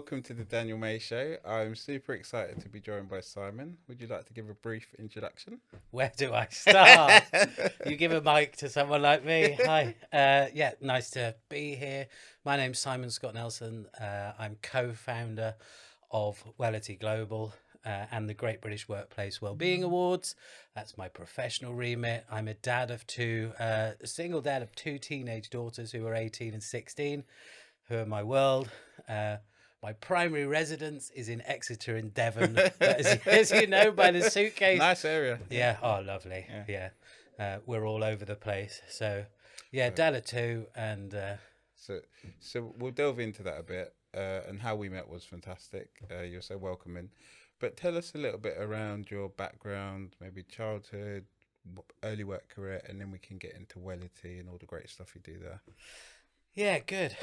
Welcome to the Daniel May Show. I'm super excited to be joined by Simon. Would you like to give a brief introduction? Where do I start? You give a mic to someone like me. Hi. Yeah, nice to be here. My name's Simon Scott Nelson. I'm co-founder of Wellity Global and the Great British Workplace Wellbeing Awards. That's my professional remit. I'm a dad of two, a single dad of two teenage daughters who are 18 and 16, who are my world. My primary residence is in Exeter in Devon, but as you know by the suitcase. Nice area. Yeah. Oh, lovely. Yeah. We're all over the place. So, yeah, dad of two, and So, so we'll delve into that a bit. And how we met was fantastic. You're so welcoming. But tell us a little bit around your background, maybe childhood, early work career, and then we can get into Wellity and all the great stuff you do there. yeah, good.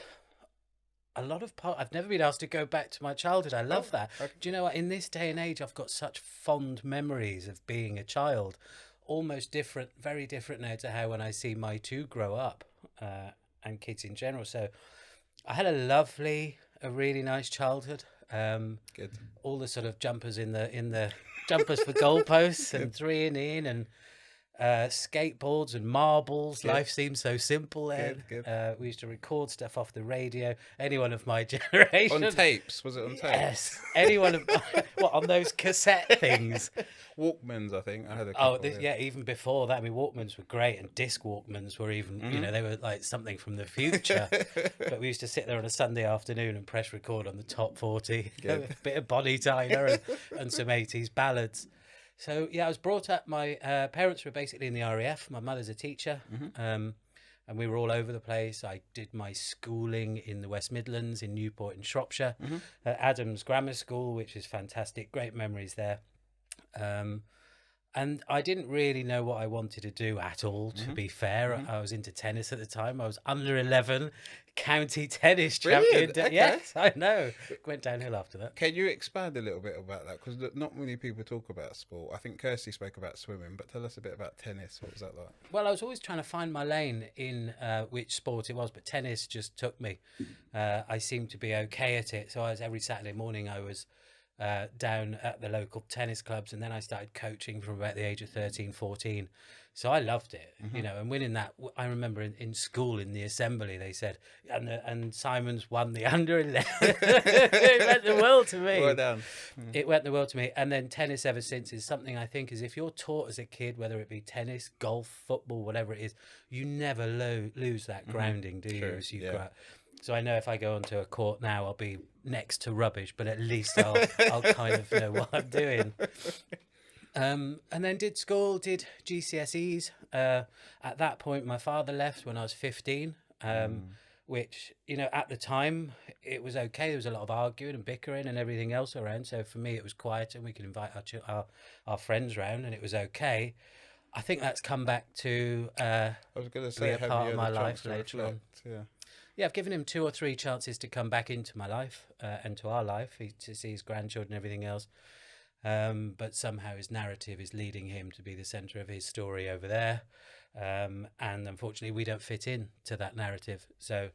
I've never been asked to go back to my childhood. I love that. Okay. Do you know what? In this day and age, I've got such fond memories of being a child. Almost different, very different now to how when I see my two grow up, and kids in general. So, I had a really nice childhood. Good. All the sort of jumpers in the jumpers for goalposts and three and in and skateboards and marbles. Good. Life seemed so simple then. Good. We used to record stuff off the radio. Anyone of my generation. On tapes? Was it on tapes? Yes. Anyone of what on those cassette things? Walkmans, I think. I had a Oh, couple. yeah. Even before that, I mean, Walkmans were great, and disc Walkmans were even, they were like something from the future. But we used to sit there on a Sunday afternoon and press record on the top 40, a bit of Bonnie Tyler and some 80s ballads. So, yeah, I was brought up. My parents were basically in the RAF. My mother's a teacher, and we were all over the place. I did my schooling in the West Midlands, in Newport in Shropshire, at Adams Grammar School, which is fantastic. Great memories there. And I didn't really know what I wanted to do at all, to be fair. I was into tennis at the time. I was under 11 county tennis champion. Brilliant. Okay. Yes, I know. Went downhill after that. Can you expand a little bit about that? Because not many people talk about sport. I think Kirsty spoke about swimming, but tell us a bit about tennis. What was that like? Well, I was always trying to find my lane in which sport it was, but tennis just took me. I seemed to be okay at it. So every Saturday morning I was down at the local tennis clubs, and then I started coaching from about the age of 13, 14. So I loved it, and winning that. I remember in school in the assembly they said, and Simon's won the under 11. It meant the world to me. Well done. It went the world to me. And then tennis ever since is something I think is, if you're taught as a kid, whether it be tennis, golf, football, whatever it is, you never lose that grounding, do you, True, as you yeah. grow up. So I know if I go onto a court now, I'll be next to rubbish, but at least I'll kind of know what I'm doing. And then did school, did GCSEs. At that point, my father left when I was 15, which, at the time, it was okay. There was a lot of arguing and bickering and everything else around. So for me, it was quiet, and we could invite our friends round, and it was okay. I think that's come back to I was going to be say, a have part you of had my a chance life to later on. reflect? Yeah. Yeah, I've given him 2 or 3 chances to come back into my life and to our life, to see his grandchildren and everything else. But somehow his narrative is leading him to be the centre of his story over there. And unfortunately, we don't fit in to that narrative. So,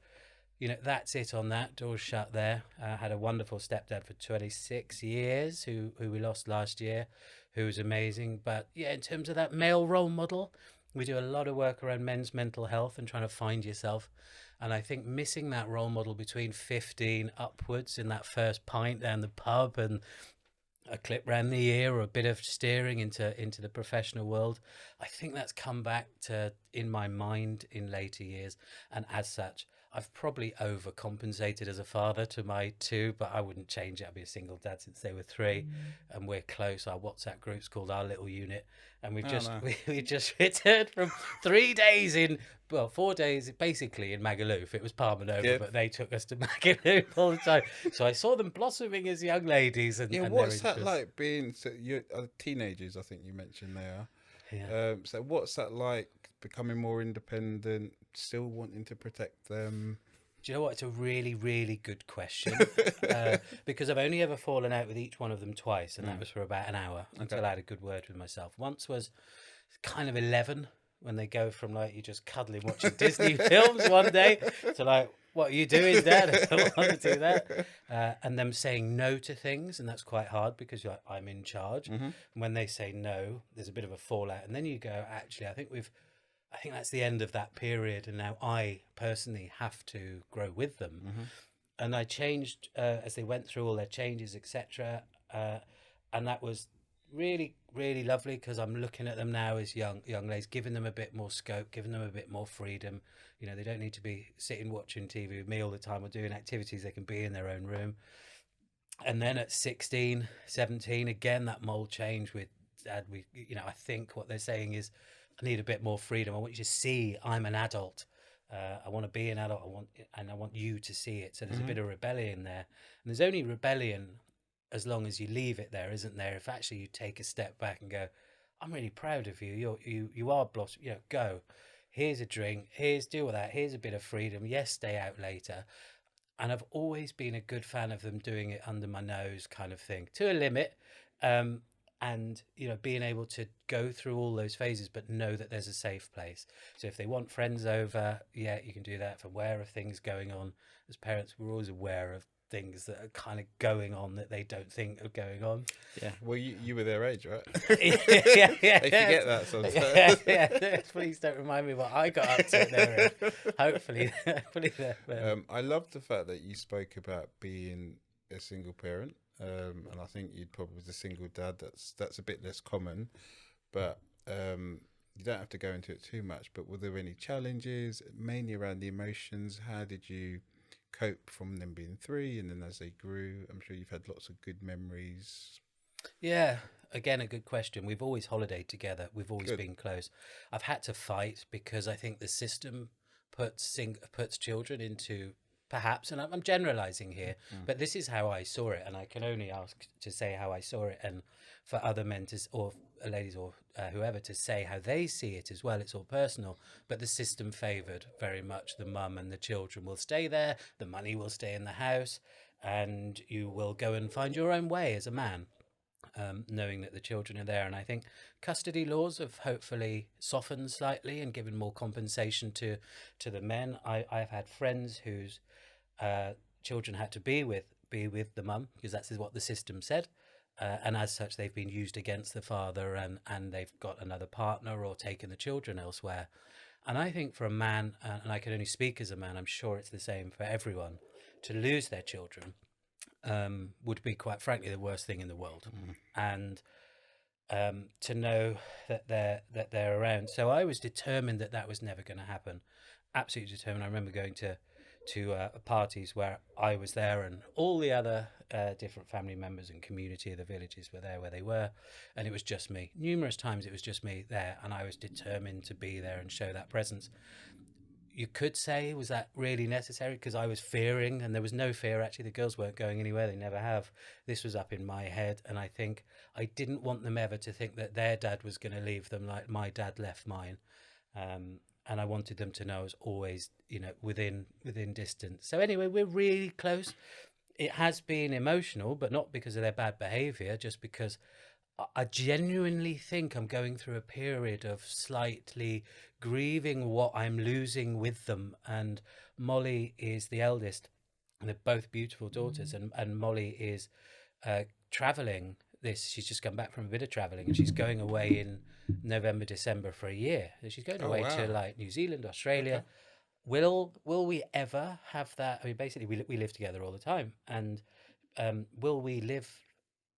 that's it on that. Doors shut there. I had a wonderful stepdad for 26 years who we lost last year, who was amazing. But yeah, in terms of that male role model, we do a lot of work around men's mental health and trying to find yourself. And I think missing that role model between 15 upwards in that first pint down the pub and a clip round the ear or a bit of steering into the professional world, I think that's come back to in my mind in later years. And as such, I've probably overcompensated as a father to my 2, but I wouldn't change it. I'd be a single dad since they were 3, and we're close. Our WhatsApp group's called Our Little Unit, and we just returned from 3 days 4 days basically in Magaluf. It was Palm and over, but they took us to Magaluf all the time. So I saw them blossoming as young ladies. And What's that like being? So you're teenagers, I think you mentioned they are. Yeah. So what's that like? Becoming more independent, still wanting to protect them. Do you know what? It's a really, really good question. Because I've only ever fallen out with each one of them twice, and that was for about an hour until I had a good word with myself. Once was kind of 11, when they go from like you just cuddling watching Disney films one day to like, what are you doing, Dad? I don't want to do that. And them saying no to things, and that's quite hard because you're like, I'm in charge. And when they say no, there's a bit of a fallout, and then you go, actually, I think that's the end of that period, and now I personally have to grow with them. And I changed as they went through all their changes, etc. And that was really, really lovely because I'm looking at them now as young ladies, giving them a bit more scope, giving them a bit more freedom. You know, they don't need to be sitting watching TV with me all the time or doing activities. They can be in their own room. And then at 16, 17, again, that mold change with Dad. I think what they're saying is, I need a bit more freedom. I want you to see I'm an adult. I want to be an adult. I want you to see it. So there's a bit of rebellion there, and there's only rebellion as long as you leave it there, isn't there? If actually you take a step back and go, I'm really proud of you. You are blossom. Go. Here's a drink. Here's do all that. Here's a bit of freedom. Yes, stay out later. And I've always been a good fan of them doing it under my nose, kind of thing, to a limit. And being able to go through all those phases but know that there's a safe place. So if they want friends over, yeah, you can do that. If aware of things going on, as parents, we're always aware of things that are kind of going on that they don't think are going on. Yeah, well, you were their age, right? yeah, They forget that sometimes. yeah. Please don't remind me what I got up to at their age. Hopefully I love the fact that you spoke about being a single parent. And I think you'd probably was a single dad. That's a bit less common, but you don't have to go into it too much. But were there any challenges, mainly around the emotions? How did you cope from them being 3, and then as they grew? I'm sure you've had lots of good memories. Yeah, again, a good question. We've always holidayed together. We've always been close. I've had to fight because I think the system puts children into, perhaps, and I'm generalizing here, but this is how I saw it, and I can only ask to say how I saw it, and for other men or ladies or whoever to say how they see it as well. It's all personal, but the system favoured very much the mum, and the children will stay there, the money will stay in the house, and you will go and find your own way as a man. Knowing that the children are there. And I think custody laws have hopefully softened slightly and given more compensation to the men. I've had friends whose children had to be with the mum because that's what the system said, and as such they've been used against the father, and they've got another partner or taken the children elsewhere. And I think for a man, and I can only speak as a man, I'm sure it's the same for everyone, to lose their children would be, quite frankly, the worst thing in the world. And to know that they're around. So I was determined that was never going to happen. Absolutely determined. I remember going to parties where I was there, and all the other different family members and community of the villages were there where they were, and it was just me. Numerous times it was just me there, and I was determined to be there and show that presence. You could say, was that really necessary? Because I was fearing, and there was no fear. Actually, the girls weren't going anywhere. They never have. This was up in my head, and I think I didn't want them ever to think that their dad was going to leave them like my dad left mine. And I wanted them to know I was always, within distance. So anyway, we're really close. It has been emotional, but not because of their bad behaviour, just because I genuinely think I'm going through a period of slightly grieving what I'm losing with them. And Molly is the eldest, and they're both beautiful daughters. And Molly is traveling she's just come back from a bit of traveling, and she's going away in November, December for a year. She's going away to like New Zealand, Australia. Okay. Will we ever have that? I mean, basically we live together all the time, and will we live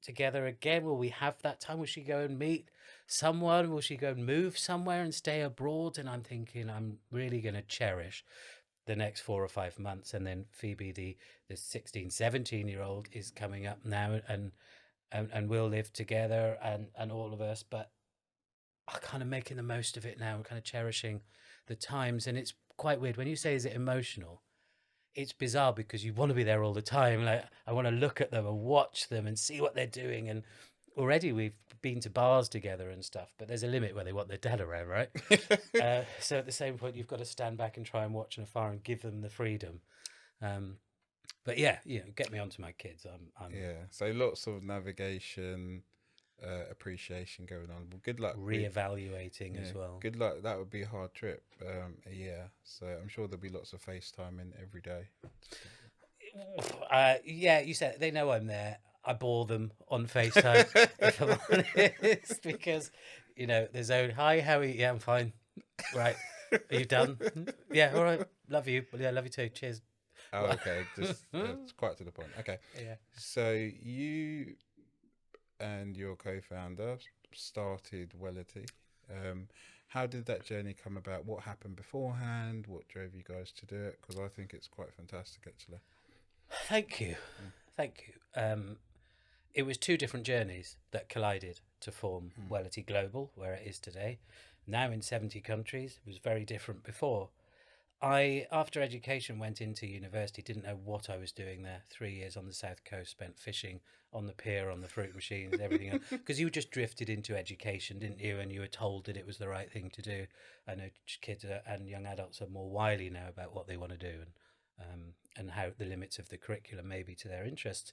together again? Will we have that time? Will she go and meet someone? Will she go and move somewhere and stay abroad? And I'm thinking I'm really going to cherish the next 4 or 5 months. And then Phoebe, the 16, 17-year-old is coming up now, and we'll live together, and all of us. But I'm kind of making the most of it now. I'm kind of cherishing the times. And it's quite weird when you say, is it emotional? It's bizarre because you want to be there all the time. Like, I want to look at them and watch them and see what they're doing. And already we've been to bars together and stuff, but there's a limit where they want their dad around, right? So at the same point, you've got to stand back and try and watch from afar and give them the freedom. But yeah, get me onto my kids. I'm yeah. So lots of navigation, appreciation going on. Well, good luck. Reevaluating as well. Good luck. That would be a hard trip. Yeah. So I'm sure there'll be lots of FaceTiming every day. Yeah, you said they know I'm there. I bore them on FaceTime, if I'm honest, because there's only hi, how are you? Yeah, I'm fine. Right, are you done? Yeah, all right. Love you. Well, yeah, love you too. Cheers. Oh, okay. Just it's quite to the point. Okay. Yeah. So you and your co-founder started Wellity. How did that journey come about? What happened beforehand? What drove you guys to do it? Because I think it's quite fantastic, actually. Thank you. Thank you. It was two different journeys that collided to form Wellity Global, where it is today. Now in 70 countries. It was very different before. I, after education, went into university, didn't know what I was doing there. 3 years on the South Coast, spent fishing on the pier, on the fruit machines, everything else. Because you just drifted into education, didn't you? And you were told that it was the right thing to do. I know kids and young adults are more wily now about what they want to do and how the limits of the curriculum may be to their interests.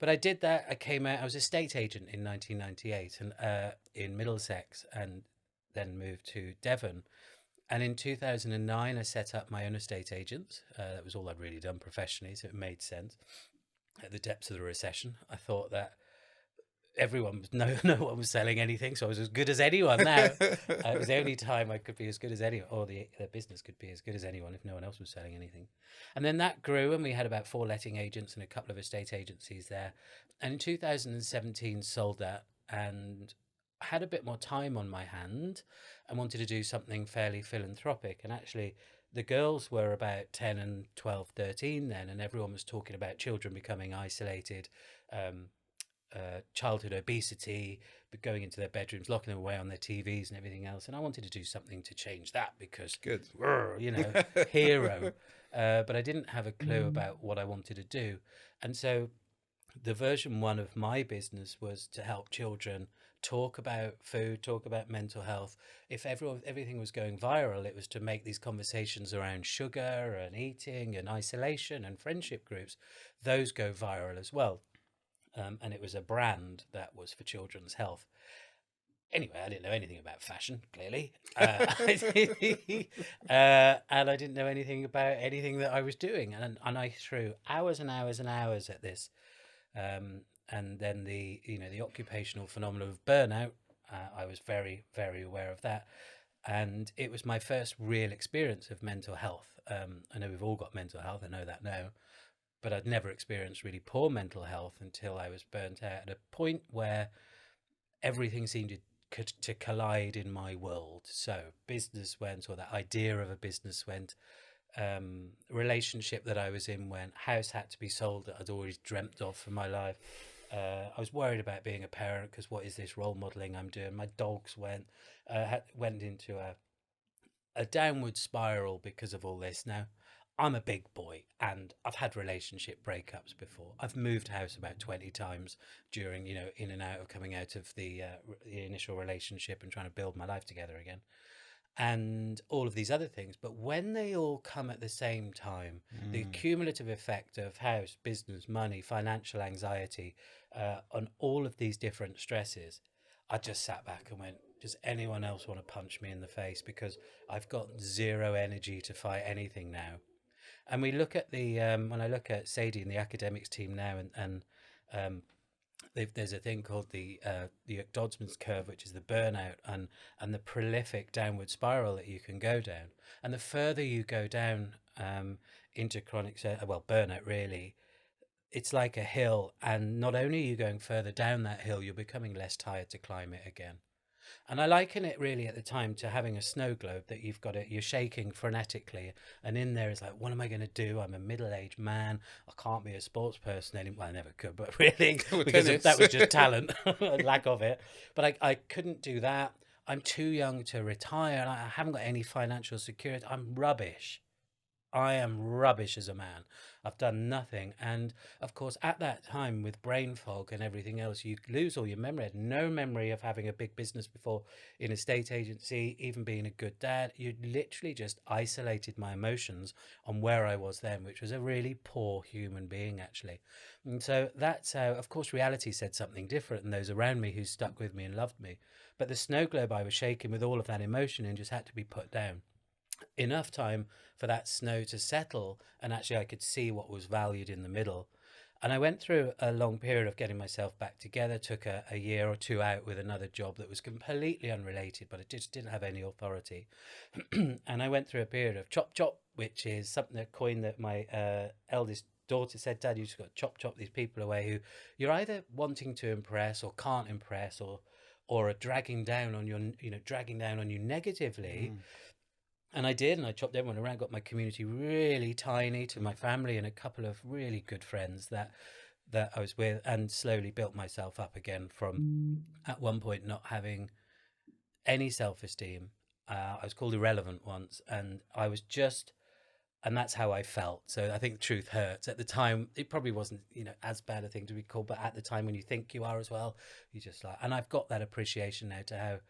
But I did that. I came out. I was a estate agent in 1998 and in Middlesex, and then moved to Devon. And in 2009, I set up my own estate agents. That was all I'd really done professionally, so it made sense. At the depths of the recession, I thought that everyone was no one was selling anything, so I was as good as anyone now. It was the only time I could be as good as anyone, or the business could be as good as anyone if no one else was selling anything. And then that grew, and we had about 4 letting agents and a couple of estate agencies there. And in 2017, sold that and had a bit more time on my hand and wanted to do something fairly philanthropic. And actually, the girls were about 10 and 12, 13 then, and everyone was talking about children becoming isolated, childhood obesity, but going into their bedrooms, locking them away on their TVs and everything else. And I wanted to do something to change that because, Good. hero. But I didn't have a clue about what I wanted to do. And so the version 1 of my business was to help children talk about food, talk about mental health. If everything was going viral, it was to make these conversations around sugar and eating and isolation and friendship groups, those go viral as well. And it was a brand that was for children's health. Anyway, I didn't know anything about fashion, clearly. And I didn't know anything about anything that I was doing. And I threw hours and hours and hours at this. And then the occupational phenomenon of burnout, I was very, very aware of that. And it was my first real experience of mental health. I know we've all got mental health, I know that now. But I'd never experienced really poor mental health until I was burnt out at a point where everything seemed to collide in my world. So business went, or that idea of a business went, relationship that I was in went, house had to be sold that I'd always dreamt of for my life. I was worried about being a parent because what is this role modelling I'm doing? My dogs went into a downward spiral because of all this. Now, I'm a big boy and I've had relationship breakups before. I've moved house about 20 times during, in and out of coming out of the initial relationship and trying to build my life together again. And all of these other things. But when they all come at the same time, the cumulative effect of house, business, money, financial anxiety, on all of these different stresses, I just sat back and went, does anyone else want to punch me in the face? Because I've got zero energy to fight anything now. And we look at when I look at Sadie and the academics team now, and there's a thing called the Doddsman's curve, which is the burnout and the prolific downward spiral that you can go down. And the further you go down into chronic, burnout really, it's like a hill. And not only are you going further down that hill, you're becoming less tired to climb it again. And I liken it really at the time to having a snow globe that you're shaking frenetically. And in there is like, what am I going to do? I'm a middle-aged man. I can't be a sports person anymore. Well, I never could, but really, because that was just talent, lack of it. But I couldn't do that. I'm too young to retire. And I haven't got any financial security. I'm rubbish. I am rubbish as a man. I've done nothing. And of course, at that time with brain fog and everything else, you lose all your memory. I had no memory of having a big business before in a state agency, even being a good dad. You literally just isolated my emotions on where I was then, which was a really poor human being, actually. And so that's how, of course, reality said something different, and those around me who stuck with me and loved me. But the snow globe, I was shaking with all of that emotion and just had to be put down. Enough time for that snow to settle, and actually I could see what was valued in the middle. And I went through a long period of getting myself back together, took a year or two out with another job that was completely unrelated, but it just didn't have any authority. And I went through a period of chop chop, which is something, a coin that my eldest daughter said, Dad, you just got to chop chop these people away who you're either wanting to impress or can't impress, or are dragging down on your, dragging down on you negatively. And I did, and I chopped everyone around, got my community really tiny to my family and a couple of really good friends that I was with, and slowly built myself up again from at one point not having any self-esteem. I was called irrelevant once, and I was just, and that's how I felt. So I think truth hurts. At the time, it probably wasn't, as bad a thing to be called, but at the time when you think you are as well, you just like, and I've got that appreciation now to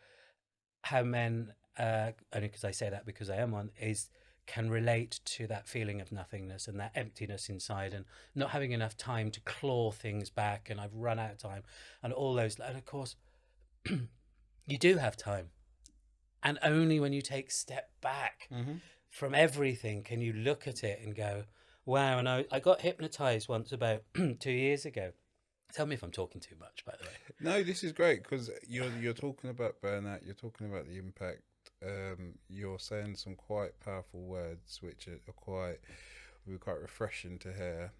how men, only because I say that because I am one, is can relate to that feeling of nothingness and that emptiness inside, and not having enough time to claw things back, and I've run out of time, and all those. And of course, you do have time, and only when you take step back from everything can you look at it and go, wow. And I got hypnotized once about 2 years ago. Tell me if I'm talking too much, by the way. No, this is great because you're talking about burnout. You're talking about the impact. You're saying some quite powerful words, which are quite refreshing to hear.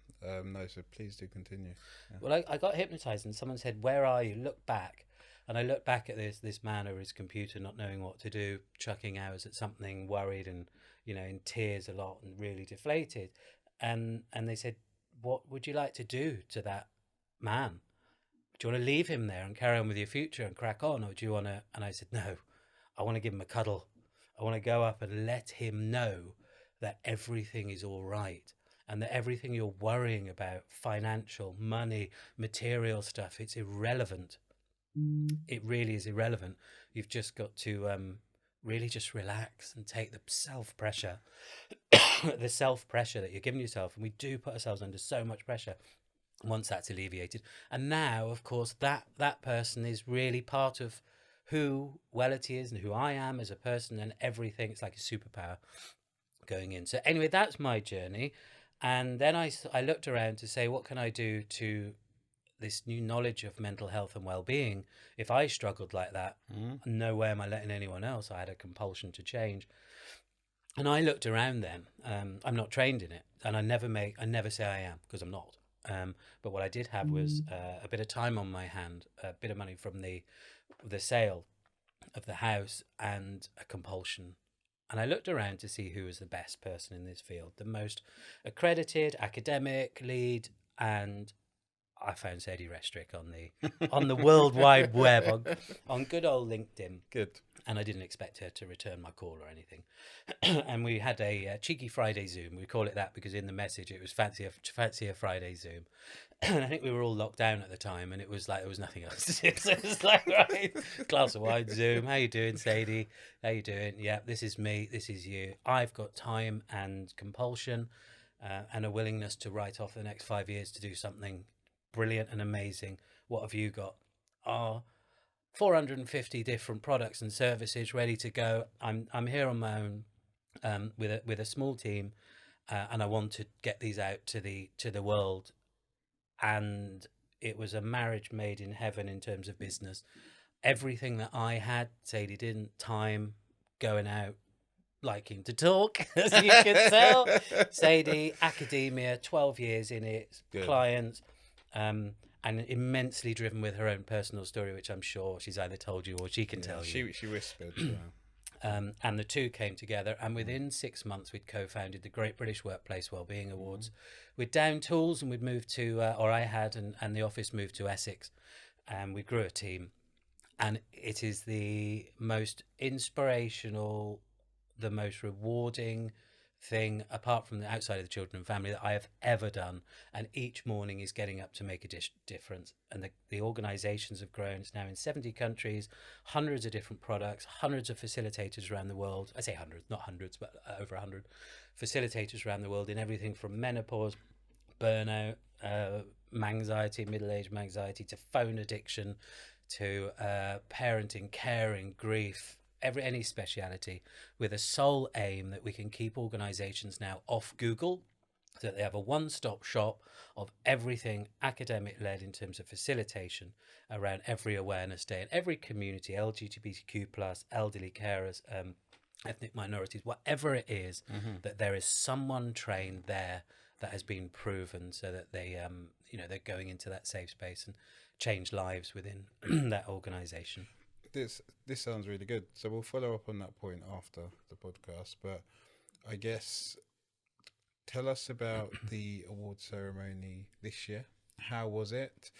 No, so please do continue. Yeah. Well, I got hypnotized, and someone said, "Where are you? Look back." And I looked back at this man over his computer, not knowing what to do, chucking hours at something, worried and in tears a lot and really deflated. And they said, "What would you like to do to that man? Do you want to leave him there and carry on with your future and crack on, or do you want to?" And I said, "No, I want to give him a cuddle. I want to go up and let him know that everything is all right, and that everything you're worrying about, financial, money, material stuff, it's irrelevant. It really is irrelevant. You've just got to really just relax and take the self-pressure, the self-pressure that you're giving yourself." And we do put ourselves under so much pressure. Once that's alleviated, and now of course that person is really part of who Wellity is and who I am as a person, and everything. It's like a superpower going in. So anyway, that's my journey. And then I looked around to say, what can I do to this new knowledge of mental health and well-being? If I struggled like that, no way am I letting anyone else. I had a compulsion to change. And I looked around then. I'm not trained in it, and I never say I am, because I'm not. But what I did have was a bit of time on my hand, a bit of money from the sale of the house, and a compulsion. And I looked around to see who was the best person in this field, the most accredited academic lead, and I found Sadie Restrick on the World Wide Web, on good old LinkedIn. Good. And I didn't expect her to return my call or anything. And we had a cheeky Friday Zoom. We call it that because in the message it was fancy a Friday Zoom. And I think we were all locked down at the time, and it was like there was nothing else to do. So it was like, right, glass of wine, Zoom. How you doing, Sadie? How you doing? Yeah, this is me. This is you. I've got time and compulsion and a willingness to write off the next 5 years to do something brilliant and amazing. What have you got? 450 different products and services ready to go. I'm here on my own with a small team, and I want to get these out to the world. And it was a marriage made in heaven in terms of business. Everything that I had, Sadie didn't. Time, going out, liking to talk, as you can tell. Sadie, academia, 12 years in it, good. Clients, and immensely driven with her own personal story, which I'm sure she's either told you or she can tell you. She whispered. And the two came together, and within 6 months we'd co-founded the Great British Workplace Wellbeing Awards. We'd down tools, and we'd moved to, or I had, and the office moved to Essex, and we grew a team. And it is the most inspirational, the most rewarding thing apart from the outside of the children and family that I have ever done, and each morning is getting up to make a difference. And the organizations have grown. It's now in 70 countries, hundreds of different products, hundreds of facilitators around the world. I say hundreds, not hundreds, but over 100 facilitators around the world in everything from menopause, burnout, anxiety, middle-aged anxiety, to phone addiction, to parenting, caring, grief, any speciality, with a sole aim that we can keep organizations now off Google, so that they have a one-stop shop of everything academic-led in terms of facilitation around every awareness day in every community, LGBTQ+, elderly carers, ethnic minorities, whatever it is, that there is someone trained there that has been proven, so that they, they're going into that safe space and change lives within that organization. This sounds really good. So we'll follow up on that point after the podcast. But I guess tell us about the award ceremony this year. How was it?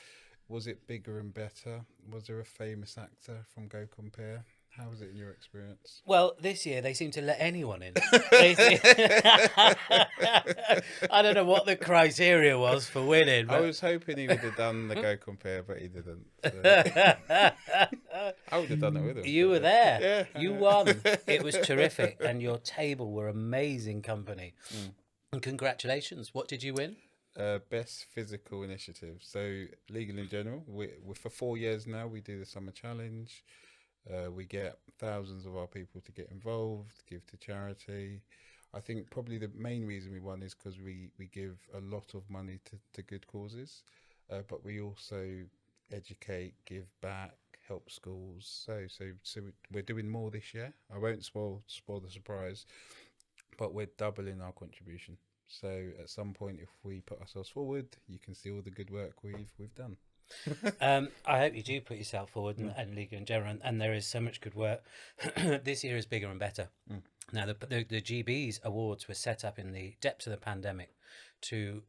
Was it bigger and better? Was there a famous actor from Go Compare? How was it in your experience? Well, this year they seem to let anyone in. I don't know what the criteria was for winning. I was hoping he would have done the Go Compare, but he didn't. So. I would have done it with him. You were there. Yeah. You won. It was terrific. And your table were amazing company. And congratulations. What did you win? Best physical initiative. So Legal in General, we're for 4 years now, we do the Summer Challenge. We get thousands of our people to get involved, give to charity. I think probably the main reason we won is because we give a lot of money to good causes, but we also educate, give back, help schools. So we're doing more this year. I won't spoil the surprise, but we're doubling our contribution. So at some point, if we put ourselves forward, you can see all the good work we've done. I hope you do put yourself forward and Legal in General, and there is so much good work. This year is bigger and better. Now, the GB's awards were set up in the depths of the pandemic to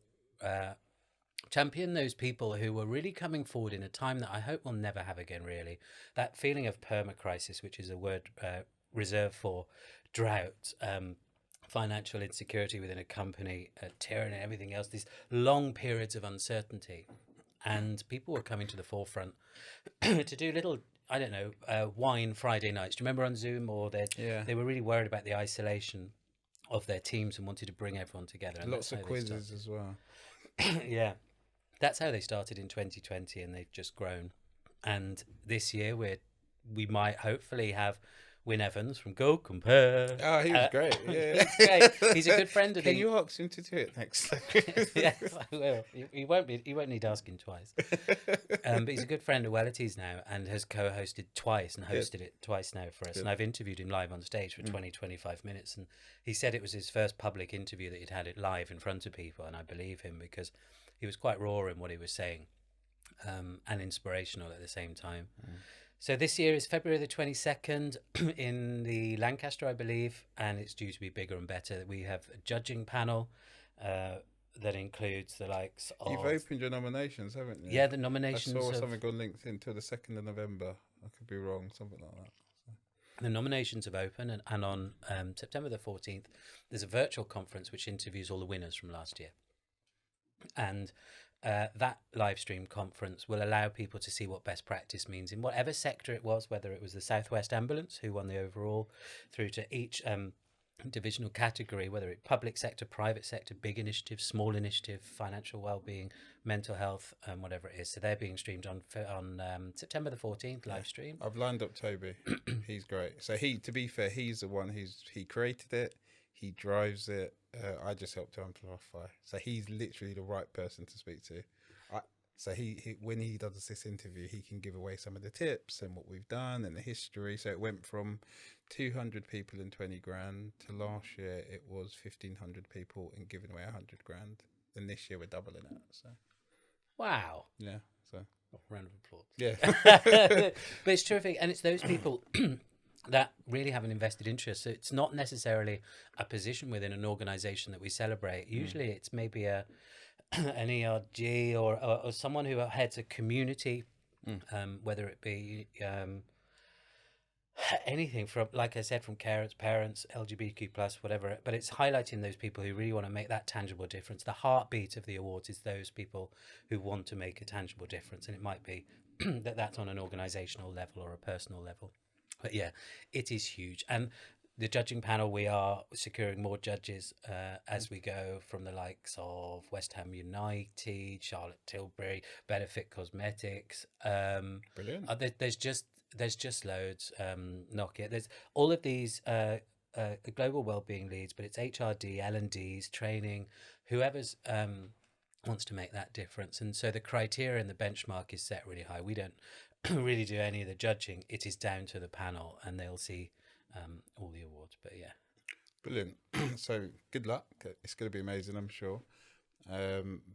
champion those people who were really coming forward in a time that I hope we'll never have again, really. That feeling of permacrisis, which is a word reserved for drought, financial insecurity within a company, tyranny and everything else, these long periods of uncertainty. And people were coming to the forefront to do little, I don't know, wine Friday nights. Do you remember on Zoom? Or they were really worried about the isolation of their teams and wanted to bring everyone together. And lots of quizzes as well. Yeah, that's how they started in 2020, and they've just grown. And this year we might hopefully have Wyn Evans from Go Compare. Oh, he was great. Yeah, he's great. He's a good friend of Can you ask him to do it next time? Yes, I will. He won't need asking twice. But he's a good friend of Wellity's now, and has co-hosted twice and hosted it twice now for us. And I've interviewed him live on stage for 20-25 minutes, and he said it was his first public interview that he'd had it live in front of people, and I believe him because he was quite raw in what he was saying, and inspirational at the same time. So this year is February the 22nd in the Lancaster, I believe, and it's due to be bigger and better. We have a judging panel that includes the likes of... You've opened your nominations, haven't you? Yeah, the nominations. I saw something on LinkedIn till the 2nd of November. I could be wrong, something like that. The nominations have opened, and on September the 14th, there's a virtual conference which interviews all the winners from last year. And that live stream conference will allow people to see what best practice means in whatever sector it was, whether it was the Southwest Ambulance, who won the overall, through to each divisional category, whether it public sector, private sector, big initiative, small initiative, financial well-being, mental health, whatever it is. So they're being streamed on September the 14th, live stream. I've lined up Toby. He's great. So to be fair, he's the one he created it. He drives it. I just helped to amplify. So he's literally the right person to speak to. So he when he does this interview, he can give away some of the tips and what we've done and the history. So it went from 200 people and 20 grand to last year it was 1,500 people and giving away 100 grand. And this year we're doubling it. So wow. Yeah. So round of applause. Yeah. But it's terrific, and it's those people that really have an invested interest. So it's not necessarily a position within an organisation that we celebrate. Usually it's maybe an ERG or someone who heads a community, whether it be anything from, like I said, from parents, LGBTQ plus, whatever. But it's highlighting those people who really want to make that tangible difference. The heartbeat of the awards is those people who want to make a tangible difference, and it might be that's on an organisational level or a personal level. But yeah, it is huge. And the judging panel, we are securing more judges as we go, from the likes of West Ham United, Charlotte Tilbury, Benefit Cosmetics. Brilliant. There's just loads. Knock it. There's all of these global wellbeing leads, but it's HRD, L&Ds, training, whoever's wants to make that difference. And so the criteria and the benchmark is set really high. We don't really do any of the judging. It is down to the panel, and they'll see all the awards. But yeah, Brilliant. So good luck. It's going to be amazing, I'm sure.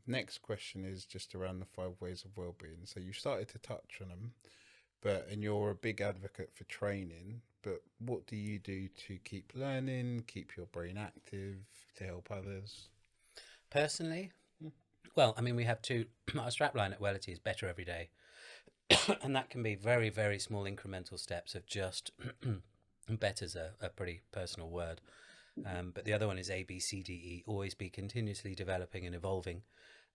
Next question is just around the 5 ways of well-being. So you started to touch on them, and you're a big advocate for training. But what do you do to keep learning, keep your brain active, to help others? personally, well, I mean, we have two. Our strapline at Wellity is better every day, and that can be very, very small incremental steps of just better's a pretty personal word. But the other one is ABCDE, always be continuously developing and evolving.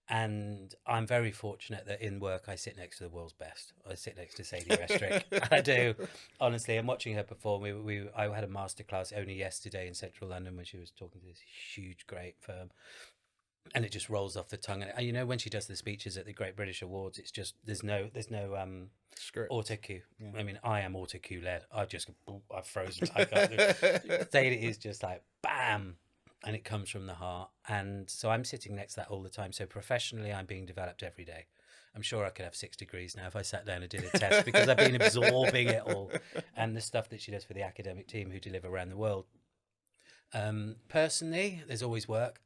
And I'm very fortunate that in work I sit next to the world's best. I sit next to Sadie Restrick. I do, honestly. I'm watching her perform. I had a masterclass only yesterday in central London when she was talking to this huge, great firm, and it just rolls off the tongue. And you know, when she does the speeches at the Great British Awards, it's just there's no Script. auto cue. Yeah. I mean, I am auto cue led. I've frozen. I can't do it. Sadie is just like bam, and it comes from the heart. And so I'm sitting next to that all the time. So professionally, I'm being developed every day. I'm sure I could have 6 degrees now if I sat down and did a test, because I've been absorbing it all, and the stuff that she does for the academic team who deliver around the world. Personally, there's always work.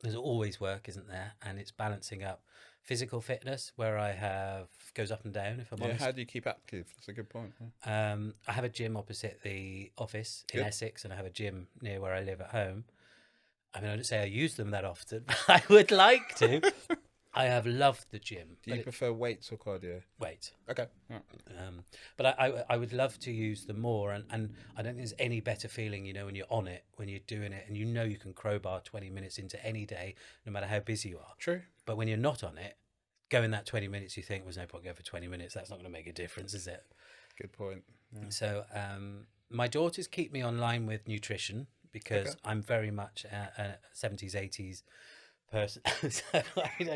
There's always work, isn't there? And it's balancing up physical fitness, where I have goes up and down, if I'm honest. How do you keep active? That's a good point. Yeah. I have a gym opposite the office in Good. Essex, and I have a gym near where I live at home. I mean, I don't say I use them that often, but I would like to. I have loved the gym. Do you prefer weights or cardio? Wait. Okay. Right. But I would love to use them more, and I don't think there's any better feeling, you know, when you're on it, when you're doing it, and you know you can crowbar 20 minutes into any day, no matter how busy you are. True. But when you're not on it, going that 20 minutes, you think, well, there's no point going for 20 minutes. That's not going to make a difference, is it? Good point. Yeah. So my daughters keep me online with nutrition, because I'm very much a 70s, 80s person. So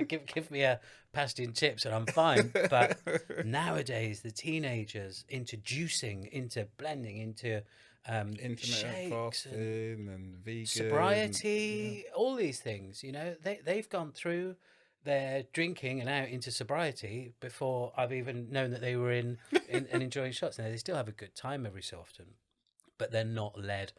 give me a pasta and chips and I'm fine. But nowadays, the teenagers into juicing, into blending, into Intermittent shakes fasting and vegan. sobriety, all these things, you know, they've gone through their drinking and out into sobriety before I've even known that they were in and enjoying shots. Now, they still have a good time every so often, but they're not led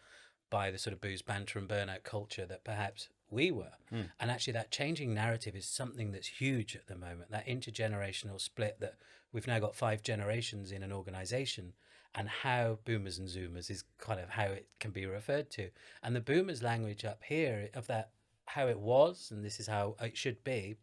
by the sort of booze, banter and burnout culture that perhaps we were. And actually that changing narrative is something that's huge at the moment, that intergenerational split, that we've now got 5 generations in an organization, and how boomers and zoomers is kind of how it can be referred to. And the boomers language up here of that, how it was, and this is how it should be,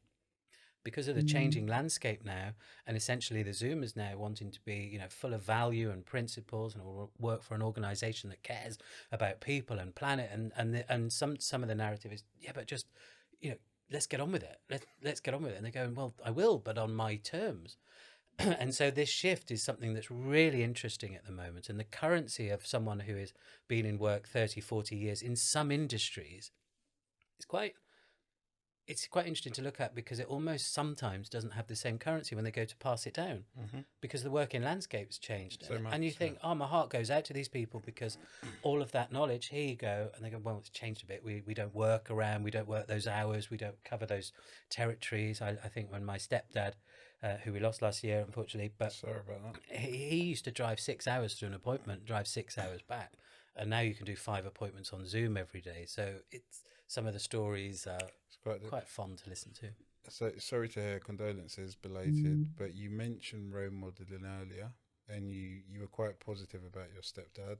because of the changing landscape now, and essentially the Zoomers now wanting to be, you know, full of value and principles, and work for an organization that cares about people and planet, and some of the narrative is, yeah, but just, you know, let's get on with it. Let's get on with it. And they're going, well, I will, but on my terms. And so this shift is something that's really interesting at the moment. And the currency of someone who has been in work 30, 40 years in some industries is quite interesting to look at, because it almost sometimes doesn't have the same currency when they go to pass it down, because the working landscape's changed. So much, and you think, oh, my heart goes out to these people, because all of that knowledge, here you go. And they go, well, it's changed a bit. We don't work around, we don't work those hours, we don't cover those territories. I think when my stepdad, who we lost last year, unfortunately, but Sorry about that. he used to drive 6 hours to an appointment, drive 6 hours back. And now you can do 5 appointments on Zoom every day. So it's some of the stories are quite fun to listen to. So sorry to hear, condolences belated, but you mentioned role modelling earlier, and you were quite positive about your stepdad.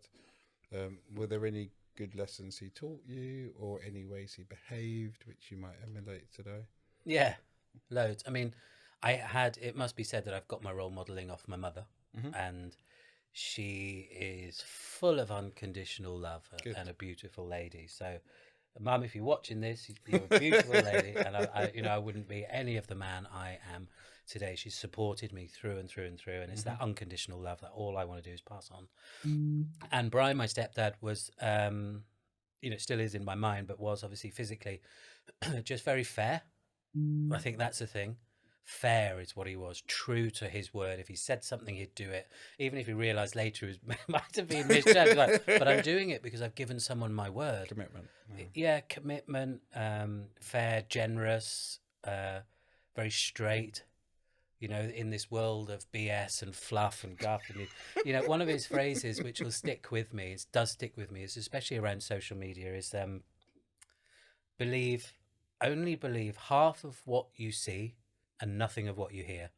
Were there any good lessons he taught you, or any ways he behaved which you might emulate today? Yeah, loads. I mean, it must be said that I've got my role modelling off my mother, and She is full of unconditional love Good. and a beautiful lady. So, Mum, if you're watching this, you're a beautiful lady, and I wouldn't be any of the man I am today. She's supported me through and through and through, and it's that unconditional love that all I want to do is pass on. And Brian, my stepdad, was, still is in my mind, but was obviously physically just very fair. I think that's the thing. Fair is what he was, true to his word. If he said something, he'd do it, even if he realised later it might have been misjudged. But I'm doing it because I've given someone my word. Commitment. Yeah, commitment, fair, generous, very straight. In this world of BS and fluff and guff, and one of his phrases, which will stick with me, does stick with me, is especially around social media, is only believe half of what you see and nothing of what you hear.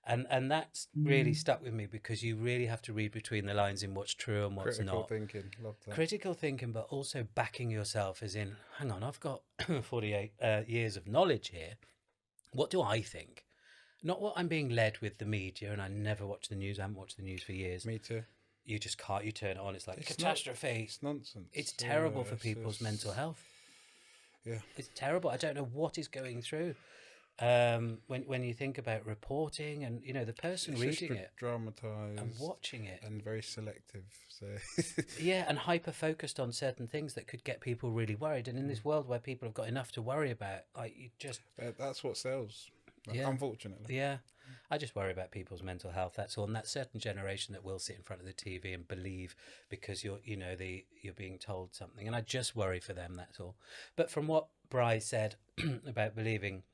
And that's really stuck with me, because you really have to read between the lines in what's true and what's Critical not. thinking. Love that. Critical thinking, but also backing yourself, as in, hang on, I've got 48 years of knowledge here. What do I think? Not what I'm being led with the media, and I never watch the news. I haven't watched the news for years. Me too. You just can't. You turn it on. It's like It's catastrophe. It's nonsense. It's terrible for It's people's mental health. Yeah. It's terrible. I don't know what is going through. When you think about reporting and the person It's reading just it dramatized and watching it, and very selective. So yeah, and hyper focused on certain things that could get people really worried. And in this world where people have got enough to worry about, you just that's what sells. Yeah. Unfortunately. Yeah, I just worry about people's mental health. That's all. And that certain generation that will sit in front of the TV and believe because you're being told something. And I just worry for them. That's all. But from what Bry said about believing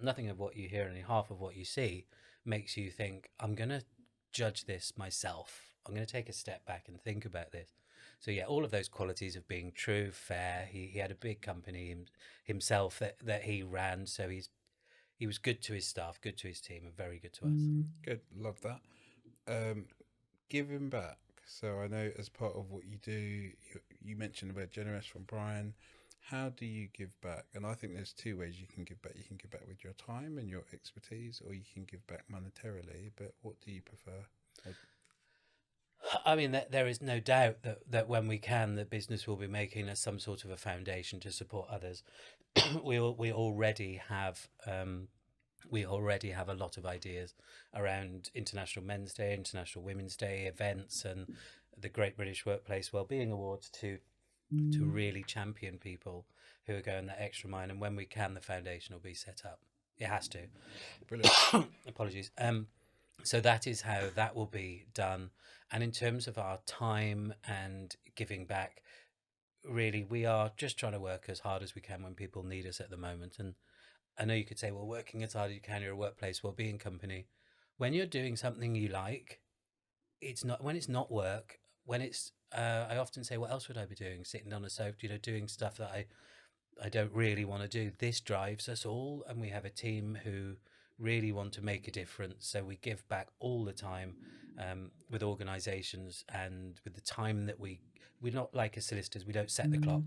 nothing of what you hear, only half of what you see, makes you think, I'm going to judge this myself. I'm going to take a step back and think about this. So yeah, all of those qualities of being true, fair. He had a big company himself that he ran. So he was good to his staff, good to his team, and very good to us. Good, love that. Giving back. So I know as part of what you do, you mentioned about generous from Brian. How do you give back? And I think there's two ways you can give back. You can give back with your time and your expertise, or you can give back monetarily. But what do you prefer? I mean, there is no doubt that when we can, the business will be making us some sort of a foundation to support others. we already have a lot of ideas around International Men's Day, International Women's Day events, and the Great British Workplace Wellbeing Awards to really champion people who are going that extra mile. And when we can, the foundation will be set up. It has to. Brilliant. Apologies. So that is how that will be done. And in terms of our time and giving back, really, we are just trying to work as hard as we can when people need us at the moment. And I know you could say, well, working as hard as you can, you're a workplace wellbeing company. When you're doing something you like, it's not, when it's not work, when it's, I often say, what else would I be doing? Sitting on a sofa, doing stuff that I don't really want to do. This drives us all. And we have a team who really want to make a difference. So we give back all the time with organisations, and with the time that we're not like as solicitors. We don't set the clock.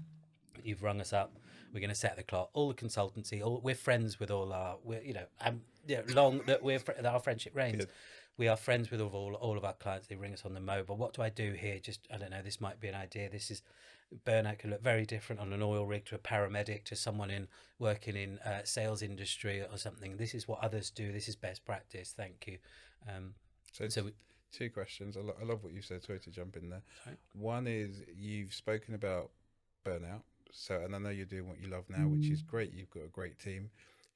You've rung us up. We're going to set the clock. All the consultancy. We're friends with all our. Our friendship reigns. Good. We are friends with all of our clients. They ring us on the mobile. What do I do here? Just, I don't know. This might be an idea. This is burnout can look very different on an oil rig to a paramedic to someone working in sales industry or something. This is what others do. This is best practice. Thank you. Two questions. I love what you said. Sorry to jump in there. Sorry. One is you've spoken about burnout. So, and I know you're doing what you love now, which is great. You've got a great team.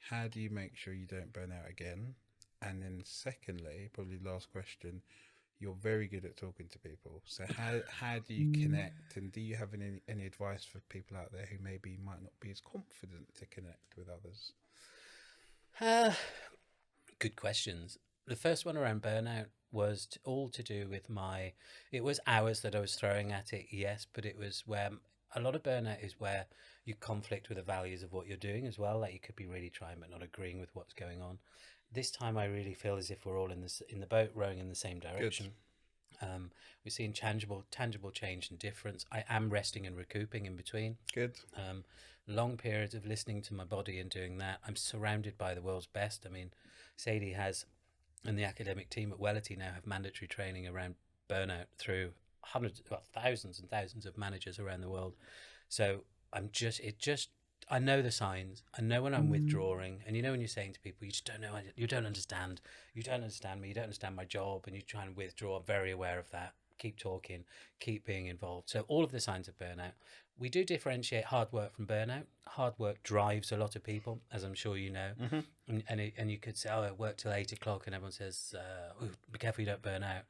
How do you make sure you don't burn out again? And then secondly, probably last question, you're very good at talking to people. So how do you connect? And do you have any advice for people out there who maybe might not be as confident to connect with others? Good questions. The first one around burnout was all to do with it was hours that I was throwing at it, yes, but it was where a lot of burnout is where you conflict with the values of what you're doing as well. Like you could be really trying but not agreeing with what's going on. This time I really feel as if we're all in the boat rowing in the same direction. We're seeing tangible change and difference. I am resting and recouping in between. Good. Long periods of listening to my body and doing that. I'm surrounded by the world's best. I mean, Sadie has, and the academic team at Wellity now have mandatory training around burnout through hundreds, well, thousands and thousands of managers around the world. So I know the signs. I know when I'm withdrawing, and when you're saying to people, you just don't know, you don't understand, you don't understand me, you don't understand my job, and you try and withdraw. I'm very aware of that. Keep talking, keep being involved. So all of the signs of burnout. We do differentiate hard work from burnout. Hard work drives a lot of people, as I'm sure you know. And you could say, oh, I work till 8 o'clock, and everyone says, be careful you don't burn out.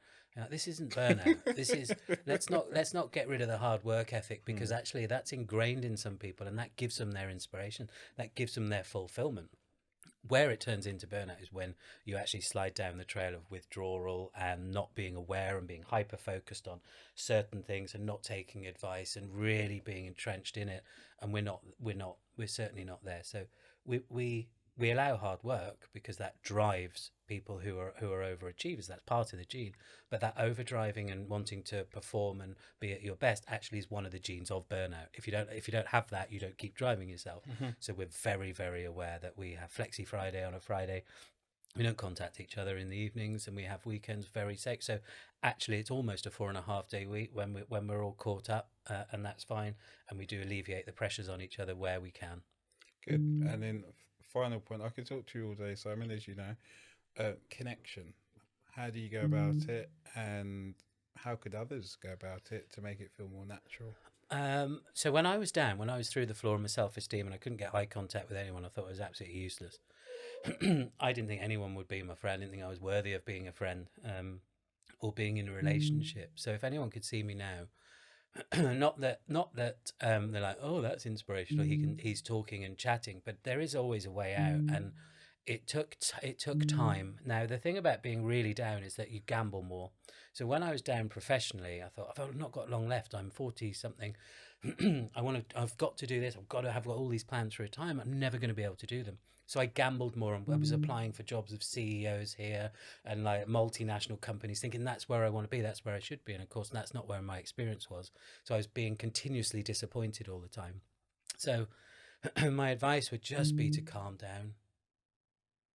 This isn't burnout. This is let's not get rid of the hard work ethic, because actually that's ingrained in some people, and that gives them their inspiration, that gives them their fulfillment. Where it turns into burnout is when you actually slide down the trail of withdrawal and not being aware and being hyper focused on certain things and not taking advice and really being entrenched in it. And we're certainly not there. So we allow hard work because that drives people who are overachievers. That's part of the gene. But that overdriving and wanting to perform and be at your best actually is one of the genes of burnout. If you don't have that, you don't keep driving yourself. So we're very, very aware that we have Flexi Friday on a Friday. We don't contact each other in the evenings, and we have weekends very safe. So actually, it's almost a 4.5-day week when we're all caught up, and that's fine. And we do alleviate the pressures on each other where we can. Good. And then final point, I could talk to you all day, Simon, as you know. Connection. How do you go about it, and how could others go about it to make it feel more natural? So when I was down, when I was through the floor in my self-esteem and I couldn't get eye contact with anyone, I thought it was absolutely useless. I didn't think anyone would be my friend. I didn't think I was worthy of being a friend, or being in a relationship. So if anyone could see me now, not that they're like, oh, that's inspirational. He's talking and chatting, but there is always a way out, and it took time. Now the thing about being really down is that you gamble more. So when I was down professionally, I thought, I've not got long left. I'm 40 something. I've got to do this. I've got all these plans for retirement. I'm never going to be able to do them. So I gambled more, and I was applying for jobs of CEOs here and like multinational companies, thinking that's where I want to be, that's where I should be. And of course, that's not where my experience was. So I was being continuously disappointed all the time. So my advice would just be to calm down.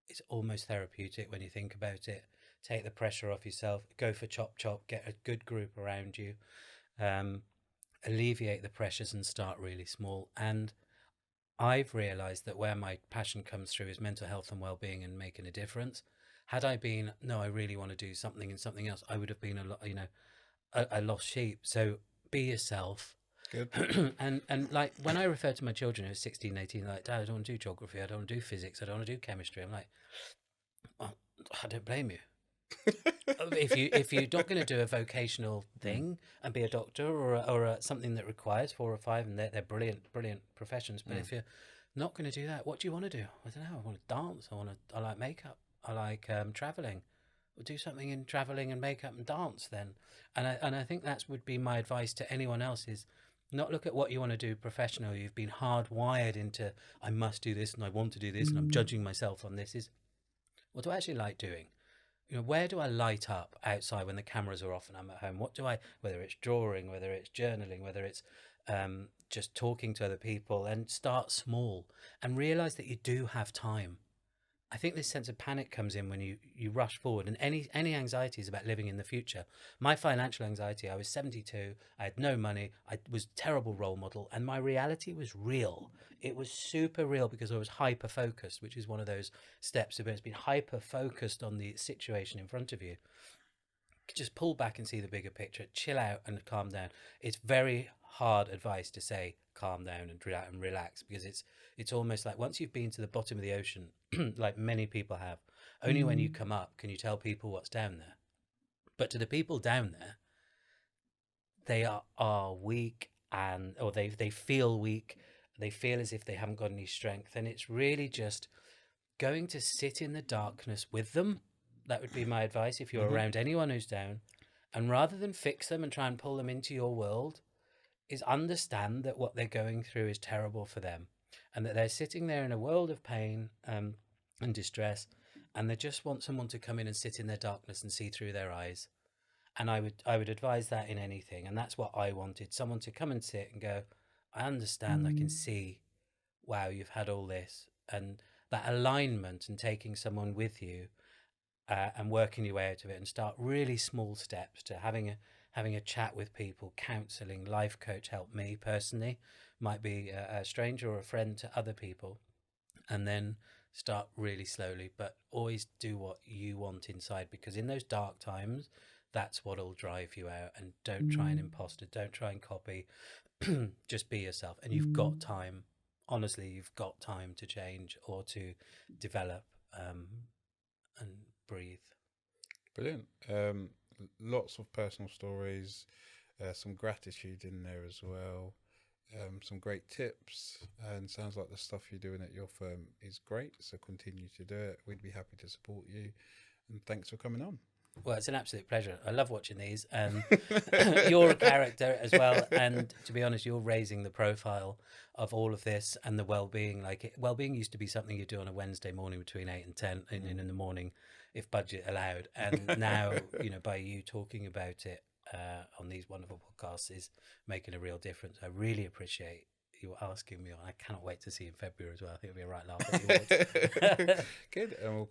It's almost therapeutic when you think about it. Take the pressure off yourself, go for chop chop, get a good group around you, alleviate the pressures and start really small. And I've realised that where my passion comes through is mental health and well-being and making a difference. Had I been, no, I really want to do something and something else, I would have been a lost sheep. So be yourself. Good. and like when I refer to my children who are 16, 18, like, Dad, I don't want to do geography, I don't want to do physics, I don't want to do chemistry. I'm like, well, I don't blame you. if you're not going to do a vocational thing and be a doctor or something that requires 4 or 5, and they're brilliant professions, but if you're not going to do that, what do you want to do? I don't know. I want to dance. I like makeup. I like traveling. We'll do something in traveling and makeup and dance then. And I think that would be my advice to anyone else, is not look at what you want to do professionally. You've been hardwired into, I must do this and I want to do this and I'm judging myself on this. Is what do I actually like doing? Where do I light up outside when the cameras are off and I'm at home? Whether it's drawing, whether it's journaling, whether it's just talking to other people, and start small and realize that you do have time. I think this sense of panic comes in when you rush forward, and any anxiety is about living in the future. My financial anxiety, I was 72, I had no money, I was a terrible role model, and my reality was real. It was super real because I was hyper focused, which is one of those steps of it's been hyper focused on the situation in front of you. Just pull back and see the bigger picture, chill out and calm down. It's very hard advice to say calm down and relax, because it's almost like once you've been to the bottom of the ocean, like many people have, only when you come up can you tell people what's down there. But to the people down there, they are weak, or they feel weak. They feel as if they haven't got any strength, and it's really just going to sit in the darkness with them. That would be my advice if you're around anyone who's down. And rather than fix them and try and pull them into your world, is understand that what they're going through is terrible for them, and that they're sitting there in a world of pain and distress, and they just want someone to come in and sit in their darkness and see through their eyes. And I would advise that in anything, and that's what I wanted, someone to come and sit and go, I understand, I can see, wow, you've had all this, and that alignment and taking someone with you. and working your way out of it, and start really small steps to having a chat with people. Counselling, life coach helped me personally, might be a stranger or a friend to other people, and then start really slowly, but always do what you want inside, because in those dark times, that's what'll drive you out. And don't try and imposter, don't try and copy. Just be yourself, and you've got time. Honestly, you've got time to change or to develop, and breathe. Brilliant. Lots of personal stories, some gratitude in there as well, some great tips, and sounds like the stuff you're doing at your firm is great. So continue to do it. We'd be happy to support you. And thanks for coming on. Well, it's an absolute pleasure. I love watching these, and you're a character as well. And to be honest, you're raising the profile of all of this and the well-being. Like, well-being used to be something you do on a Wednesday morning between 8 and 10 in the morning, if budget allowed. And now, by you talking about it on these wonderful podcasts is making a real difference. I really appreciate you asking me on. I cannot wait to see you in February as well. I think it'll be a right laugh at you. Good. And we'll